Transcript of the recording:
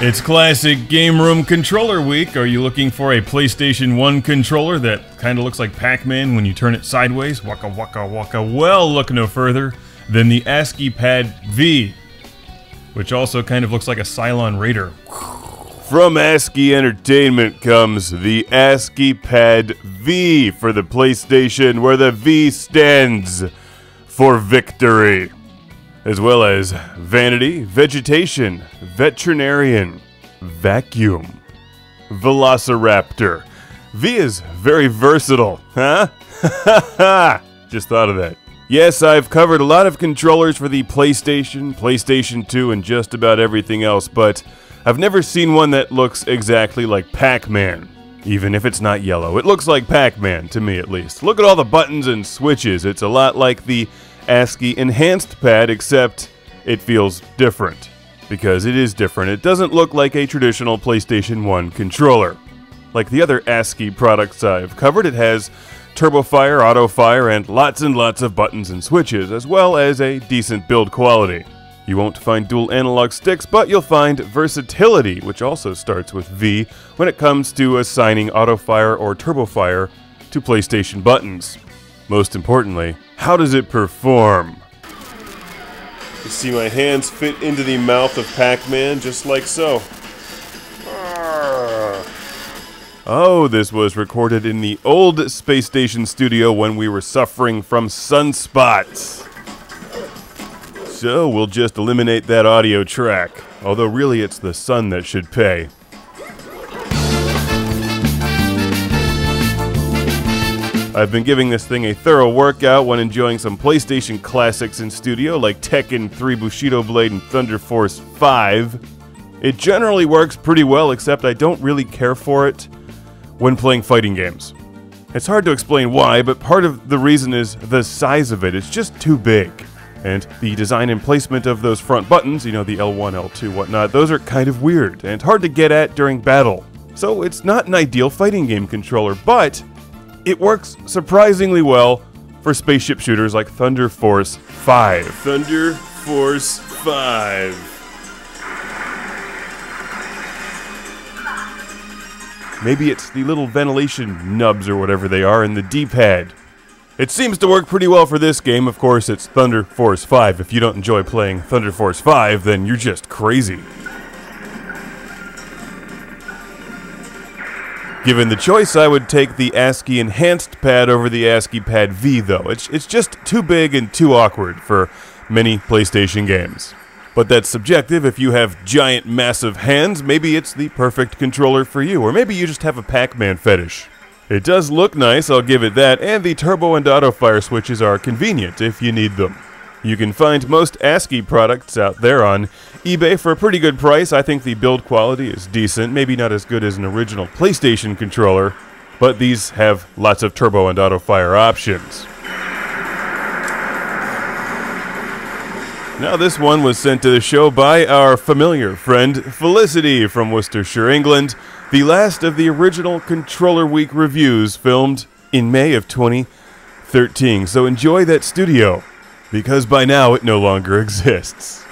It's classic Game Room Controller Week. Are you looking for a PlayStation 1 controller that kind of looks like Pac-Man when you turn it sideways? Waka waka waka. Well, look no further than the ASCII PAD V, which also kind of looks like a Cylon Raider. From ASCII Entertainment comes the ASCII PAD V for the PlayStation, where the V stands for victory, as well as vanity, vegetation, veterinarian, vacuum, velociraptor. V is very versatile, huh? Just thought of that. Yes, I've covered a lot of controllers for the PlayStation, PlayStation 2, and just about everything else, but I've never seen one that looks exactly like Pac-Man. Even if it's not yellow, it looks like Pac-Man, to me at least. Look at all the buttons and switches. It's a lot like the ASCII Enhanced Pad, except it feels different. Because it is different. It doesn't look like a traditional PlayStation 1 controller. Like the other ASCII products I've covered, it has turbo fire, auto fire, and lots of buttons and switches, as well as a decent build quality. You won't find dual analog sticks, but you'll find versatility, which also starts with V, when it comes to assigning auto fire or turbo fire to PlayStation buttons. Most importantly, how does it perform? You see my hands fit into the mouth of Pac-Man, just like so. Oh, this was recorded in the old Space Station studio when we were suffering from sunspots. So we'll just eliminate that audio track, although really it's the sun that should pay. I've been giving this thing a thorough workout when enjoying some PlayStation classics in studio like Tekken 3 Bushido Blade and Thunder Force 5. It generally works pretty well, except I don't really care for it when playing fighting games. It's hard to explain why, but part of the reason is the size of it. It's just too big. And the design and placement of those front buttons, you know, the L1, L2, whatnot, those are kind of weird and hard to get at during battle. So it's not an ideal fighting game controller, but it works surprisingly well for spaceship shooters like Thunder Force 5. Thunder Force 5. Maybe it's the little ventilation nubs or whatever they are in the D-pad. It seems to work pretty well for this game. Of course, it's Thunder Force 5. If you don't enjoy playing Thunder Force 5, then you're just crazy. Given the choice, I would take the ASCII Enhanced Pad over the ASCII Pad V, though. It's just too big and too awkward for many PlayStation games. But that's subjective. If you have giant, massive hands, maybe it's the perfect controller for you. Or maybe you just have a Pac-Man fetish. It does look nice, I'll give it that, and the turbo and auto fire switches are convenient if you need them. You can find most ASCII products out there on eBay for a pretty good price. I think the build quality is decent, maybe not as good as an original PlayStation controller, but these have lots of turbo and auto fire options. Now this one was sent to the show by our familiar friend Felicity from Worcestershire, England. The last of the original Controller Week reviews filmed in May of 2013. So enjoy that studio, because by now it no longer exists.